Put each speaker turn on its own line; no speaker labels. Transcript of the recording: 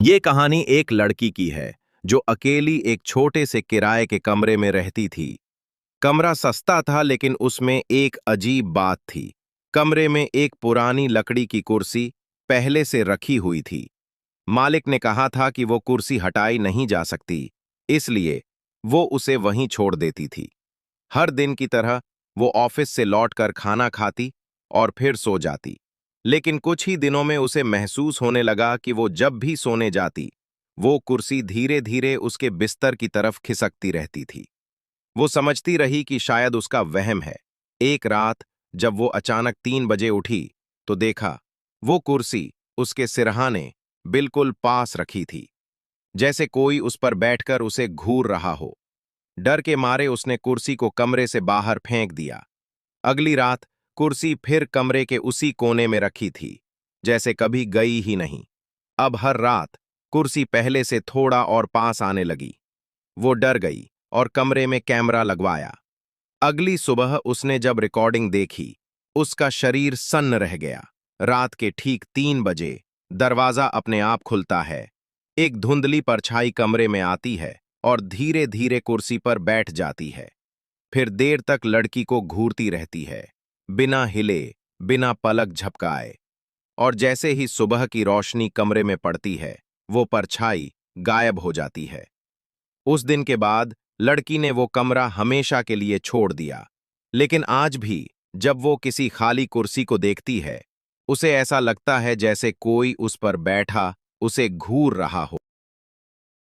ये कहानी एक लड़की की है जो अकेली एक छोटे से किराए के कमरे में रहती थी। कमरा सस्ता था लेकिन उसमें एक अजीब बात थी। कमरे में एक पुरानी लकड़ी की कुर्सी पहले से रखी हुई थी। मालिक ने कहा था कि वो कुर्सी हटाई नहीं जा सकती, इसलिए वो उसे वहीं छोड़ देती थी। हर दिन की तरह वो ऑफिस से लौटकर खाना खाती और फिर सो जाती। लेकिन कुछ ही दिनों में उसे महसूस होने लगा कि वो जब भी सोने जाती, वो कुर्सी धीरे धीरे उसके बिस्तर की तरफ खिसकती रहती थी। वो समझती रही कि शायद उसका वहम है। एक रात जब वो अचानक 3 बजे उठी, तो देखा वो कुर्सी उसके सिरहाने बिल्कुल पास रखी थी, जैसे कोई उस पर बैठकर उसे घूर रहा हो। डर के मारे उसने कुर्सी को कमरे से बाहर फेंक दिया। अगली रात कुर्सी फिर कमरे के उसी कोने में रखी थी, जैसे कभी गई ही नहीं। अब हर रात कुर्सी पहले से थोड़ा और पास आने लगी। वो डर गई और कमरे में कैमरा लगवाया। अगली सुबह उसने जब रिकॉर्डिंग देखी, उसका शरीर सन्न रह गया। रात के ठीक 3 बजे दरवाजा अपने आप खुलता है। एक धुंधली परछाई कमरे में आती है और धीरे धीरे कुर्सी पर बैठ जाती है। फिर देर तक लड़की को घूरती रहती है, बिना हिले, बिना पलक झपकाए। और जैसे ही सुबह की रोशनी कमरे में पड़ती है, वो परछाई गायब हो जाती है। उस दिन के बाद लड़की ने वो कमरा हमेशा के लिए छोड़ दिया। लेकिन आज भी जब वो किसी खाली कुर्सी को देखती है, उसे ऐसा लगता है जैसे कोई उस पर बैठा उसे घूर रहा हो।